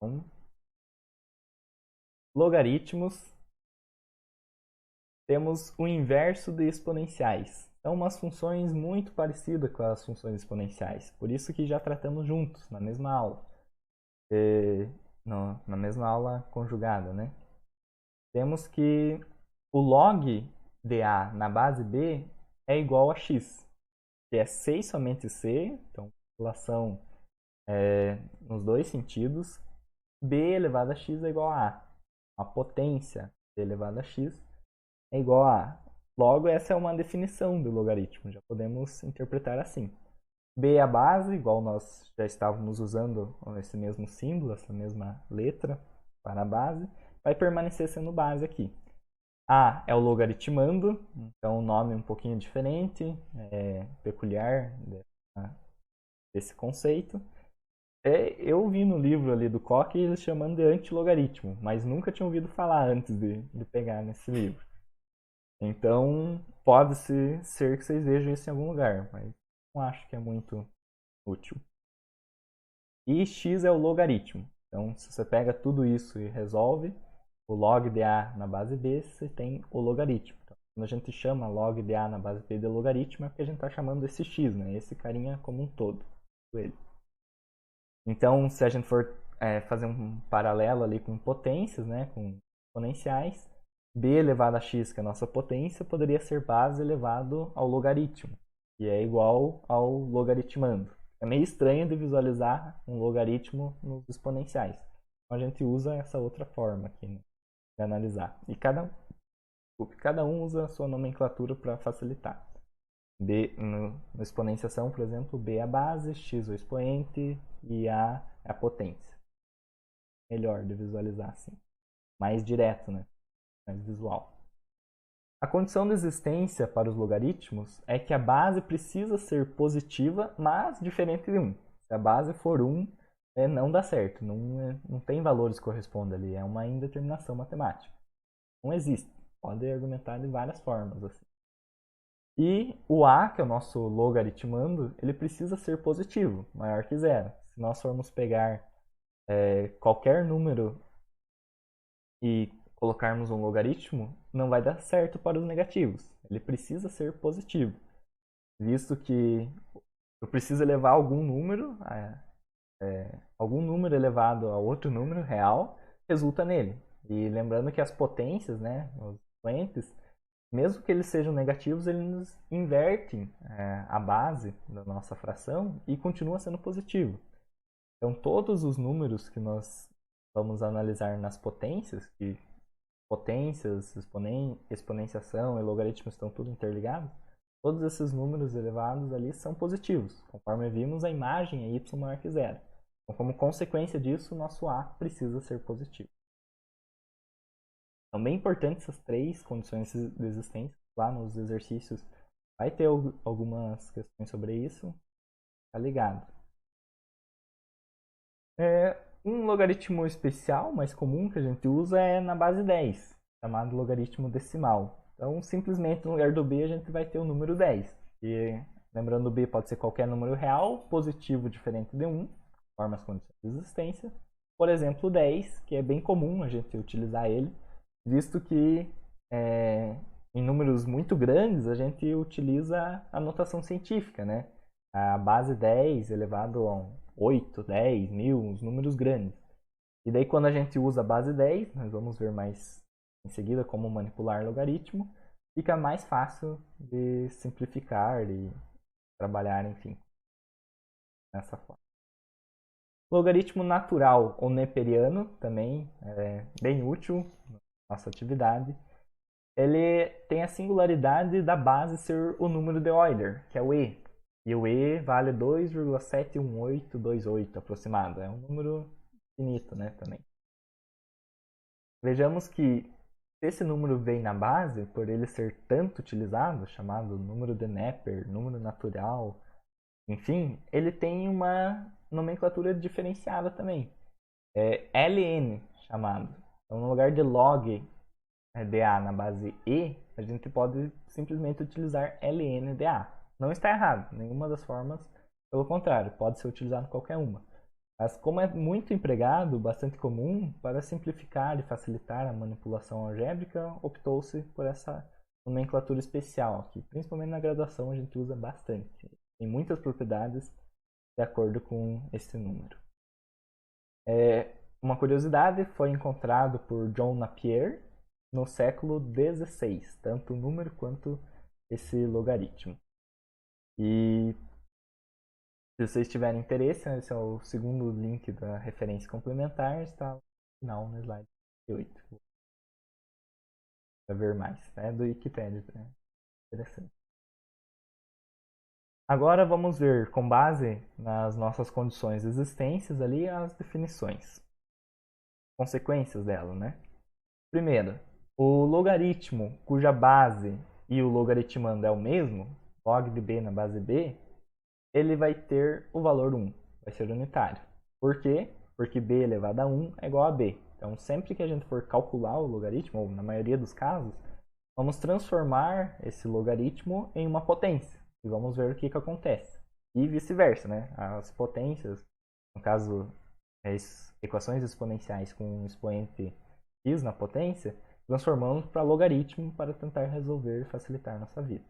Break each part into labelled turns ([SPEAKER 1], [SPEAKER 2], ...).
[SPEAKER 1] Então, logaritmos, temos o inverso de exponenciais. São umas funções muito parecidas com as funções exponenciais, por isso que já tratamos juntos, na mesma aula. Na mesma aula conjugada, né? Temos que o log de A na base B é igual a x, que é C e somente C, então relação nos dois sentidos. B elevado a x é igual a A. A potência B elevado a x é igual a A. Logo, essa é uma definição do logaritmo, já podemos interpretar assim. B é a base, igual nós já estávamos usando esse mesmo símbolo, essa mesma letra para a base, vai permanecer sendo base aqui. A é o logaritmando, então o nome é um pouquinho diferente, peculiar desse conceito. Eu vi no livro ali do Koch eles chamando de antilogaritmo, mas nunca tinha ouvido falar antes de pegar nesse livro. Então, pode ser que vocês vejam isso em algum lugar, mas não acho que é muito útil. E x é o logaritmo. Então, se você pega tudo isso e resolve, o log de A na base B, você tem o logaritmo. Então, quando a gente chama log de A na base B de logaritmo, é porque a gente está chamando esse x, né? Esse carinha como um todo. Ele. Então, se a gente for fazer um paralelo ali com potências, né? Com exponenciais, b elevado a x, que é a nossa potência, poderia ser base elevado ao logaritmo, que é igual ao logaritmando. É meio estranho de visualizar um logaritmo nos exponenciais. Então a gente usa essa outra forma aqui, né, de analisar. E cada um usa a sua nomenclatura para facilitar. Na exponenciação, por exemplo, b é a base, x é o expoente e a é a potência. Melhor de visualizar assim. Mais direto, né? Mais visual. A condição de existência para os logaritmos é que a base precisa ser positiva, mas diferente de 1. Se a base for 1, não dá certo, não tem valores que correspondem ali, é uma indeterminação matemática. Não existe. Pode argumentar de várias formas. Assim. E o A, que é o nosso logaritmando, ele precisa ser positivo, maior que zero. Se nós formos pegar qualquer número e colocarmos um logaritmo, não vai dar certo para os negativos. Ele precisa ser positivo, visto que eu preciso elevar algum número elevado a outro número real resulta nele. E lembrando que as potências, né, os expoentes, mesmo que eles sejam negativos, eles invertem a base da nossa fração e continua sendo positivo. Então, todos os números que nós vamos analisar nas potências, que potências, exponenciação e logaritmos estão tudo interligados, todos esses números elevados ali são positivos. Conforme vimos, a imagem é y maior que zero. Então, como consequência disso, o nosso A precisa ser positivo. São bem importantes essas três condições de existência. Lá nos exercícios vai ter algumas questões sobre isso. Tá ligado? Um logaritmo especial, mais comum, que a gente usa é na base 10, chamado logaritmo decimal. Então, simplesmente no lugar do b, a gente vai ter o número 10. E, lembrando, o b pode ser qualquer número real, positivo diferente de 1, conforme as condições de existência. Por exemplo, 10, que é bem comum a gente utilizar ele, visto que em números muito grandes a gente utiliza a notação científica, né? A base 10 elevado a 8, 10, 1000, uns números grandes. E daí quando a gente usa a base 10, nós vamos ver mais em seguida como manipular logaritmo, fica mais fácil de simplificar e trabalhar, enfim, dessa forma. Logaritmo natural ou neperiano também é bem útil na nossa atividade. Ele tem a singularidade da base ser o número de Euler, que é o e. E o e vale 2,71828 aproximado. É um número finito, né, também. Vejamos que esse número vem na base, por ele ser tanto utilizado, chamado número de Neper, número natural, enfim, ele tem uma nomenclatura diferenciada também. É ln chamado. Então, no lugar de log DA na base E, a gente pode simplesmente utilizar LNDA. Não está errado, nenhuma das formas, pelo contrário, pode ser utilizado qualquer uma. Mas como é muito empregado, bastante comum, para simplificar e facilitar a manipulação algébrica, optou-se por essa nomenclatura especial, que principalmente na graduação a gente usa bastante. Tem muitas propriedades de acordo com esse número. Uma curiosidade, foi encontrado por John Napier no século XVI, tanto o número quanto esse logaritmo. E se vocês tiverem interesse, esse é o segundo link da referência complementar, está no final no slide 8. Para ver mais, é do Wikipedia, né? Interessante. Agora vamos ver, com base nas nossas condições existências ali, as definições. Consequências dela, né? Primeiro, o logaritmo cuja base e o logaritmando é o mesmo, log de b na base b, ele vai ter o valor 1, vai ser unitário. Por quê? Porque b elevado a 1 é igual a b. Então, sempre que a gente for calcular o logaritmo, ou na maioria dos casos, vamos transformar esse logaritmo em uma potência. E vamos ver o que acontece. E vice-versa, né? As potências, no caso, as equações exponenciais com um expoente x na potência, transformamos para logaritmo para tentar resolver e facilitar a nossa vida.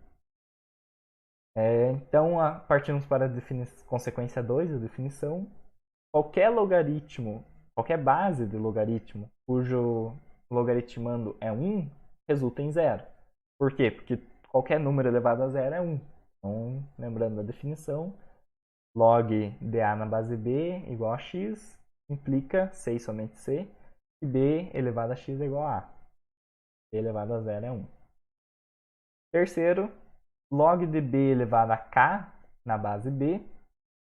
[SPEAKER 1] Então, partimos para a consequência 2, a definição. Qualquer logaritmo, qualquer base de logaritmo cujo logaritmando é 1, resulta em zero. Por quê? Porque qualquer número elevado a zero é 1. Então, lembrando da definição, log de a na base b igual a x, implica c e somente c, e b elevado a x é igual a a. b elevado a zero é 1. Terceiro, log de b elevado a k na base b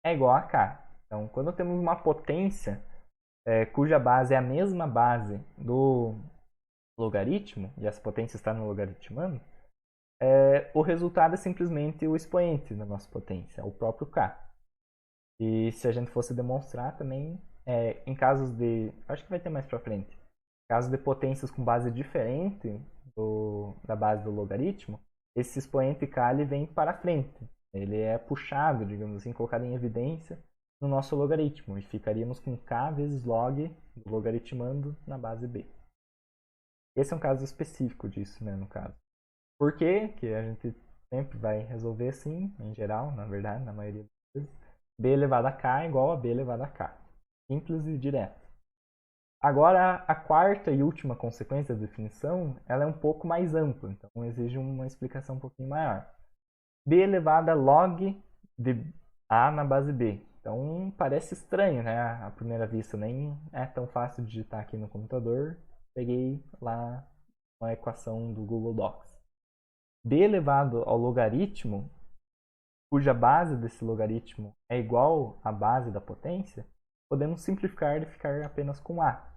[SPEAKER 1] é igual a k. Então, quando temos uma potência cuja base é a mesma base do logaritmo, e essa potência está no logaritmando, o resultado é simplesmente o expoente da nossa potência, o próprio k. E se a gente fosse demonstrar também, em casos de... acho que vai ter mais para frente. Casos de potências com base diferente da base do logaritmo, esse expoente k ele vem para frente. Ele é puxado, digamos assim, colocado em evidência no nosso logaritmo. E ficaríamos com k vezes log do logaritmando na base b. Esse é um caso específico disso, né, no caso. Por quê? Que a gente sempre vai resolver assim, em geral, na verdade, na maioria das vezes. B elevado a k é igual a b elevado a k. Simples e direto. Agora, a quarta e última consequência da definição, ela é um pouco mais ampla, então exige uma explicação um pouquinho maior. B elevado a log de a na base b. Então, parece estranho, né? À primeira vista, nem é tão fácil de digitar aqui no computador. Peguei lá uma equação do Google Docs. B elevado ao logaritmo, cuja base desse logaritmo é igual à base da potência, podemos simplificar e ficar apenas com a.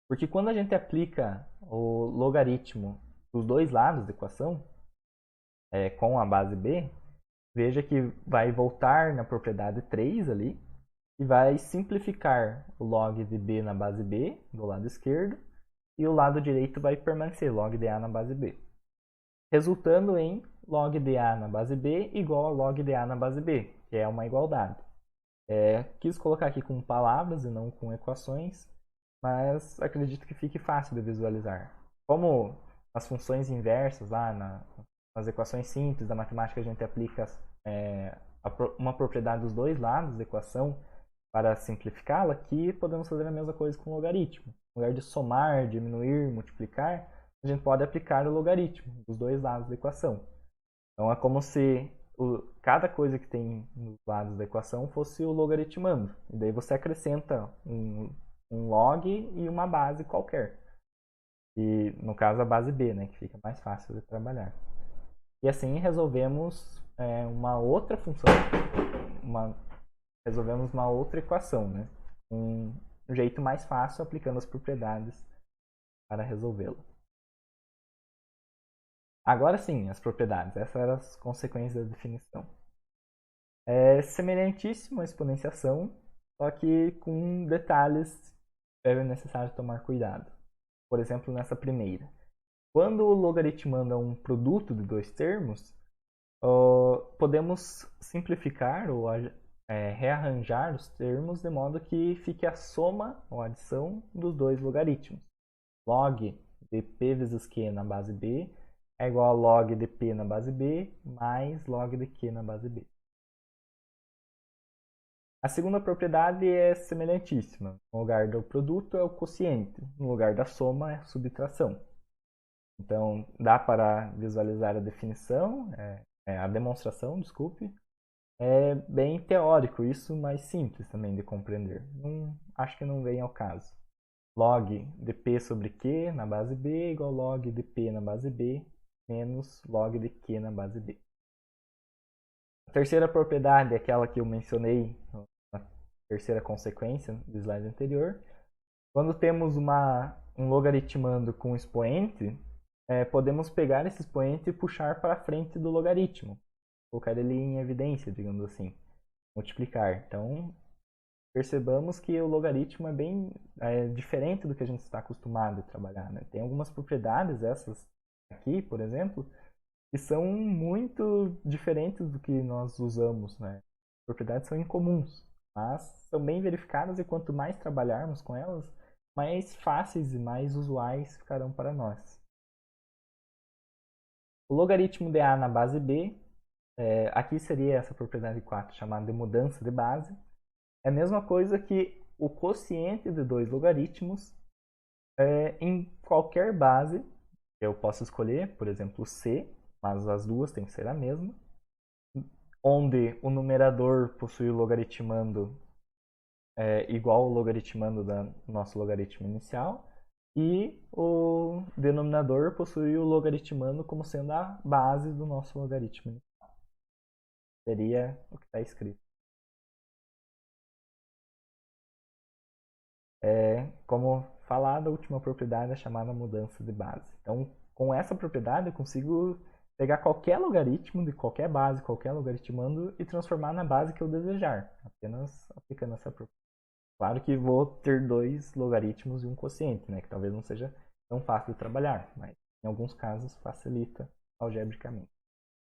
[SPEAKER 1] Porque quando a gente aplica o logaritmo dos dois lados da equação, com a base b, veja que vai voltar na propriedade 3 ali e vai simplificar o log de b na base b do lado esquerdo e o lado direito vai permanecer log de a na base b, resultando em log de a na base b igual a log de a na base b, que é uma igualdade. Quis colocar aqui com palavras e não com equações, mas acredito que fique fácil de visualizar. Como as funções inversas lá nas equações simples da matemática a gente aplica uma propriedade dos dois lados da equação para simplificá-la, aqui podemos fazer a mesma coisa com o logaritmo. No lugar de somar, diminuir, multiplicar, a gente pode aplicar o logaritmo dos dois lados da equação. Então é como se cada coisa que tem nos lados da equação fosse o logaritmando. E daí você acrescenta um log e uma base qualquer. E no caso a base b, né, que fica mais fácil de trabalhar. E assim resolvemos uma outra função, resolvemos uma outra equação, né, um jeito mais fácil aplicando as propriedades para resolvê-la. Agora sim, as propriedades. Essas eram as consequências da definição. É semelhantíssimo à exponenciação, só que com detalhes é necessário tomar cuidado. Por exemplo, nessa primeira. Quando o logaritmando é um produto de dois termos, podemos simplificar ou rearranjar os termos de modo que fique a soma ou adição dos dois logaritmos. Log de p vezes q na base b é igual a log de p na base b mais log de q na base b. A segunda propriedade é semelhantíssima. No lugar do produto é o quociente, no lugar da soma é a subtração. Então, dá para visualizar a definição, a demonstração, desculpe. É bem teórico isso, mas simples também de compreender. Acho que não vem ao caso. Log de p sobre q na base b é igual a log de p na base b menos log de q na base b. A terceira propriedade é aquela que eu mencionei na terceira consequência do slide anterior. Quando temos um logaritmando com expoente, podemos pegar esse expoente e puxar para frente do logaritmo. Colocar ele em evidência, digamos assim. Multiplicar. Então, percebamos que o logaritmo é bem diferente do que a gente está acostumado a trabalhar. Né? Tem algumas propriedades, essas aqui, por exemplo, que são muito diferentes do que nós usamos. Né? As propriedades são incomuns, mas são bem verificadas e quanto mais trabalharmos com elas, mais fáceis e mais usuais ficarão para nós. O logaritmo de A na base B, aqui seria essa propriedade 4 chamada de mudança de base. É a mesma coisa que o quociente de dois logaritmos em qualquer base. Eu posso escolher, por exemplo, C, mas as duas têm que ser a mesma. Onde o numerador possui o logaritmando igual ao logaritmando do nosso logaritmo inicial. E o denominador possui o logaritmando como sendo a base do nosso logaritmo inicial. Seria o que está escrito. Como falado, a última propriedade é chamada mudança de base. Então, com essa propriedade, eu consigo pegar qualquer logaritmo de qualquer base, qualquer logaritmando e transformar na base que eu desejar, apenas aplicando essa propriedade. Claro que vou ter dois logaritmos e um quociente, né, que talvez não seja tão fácil de trabalhar, mas em alguns casos facilita algebricamente.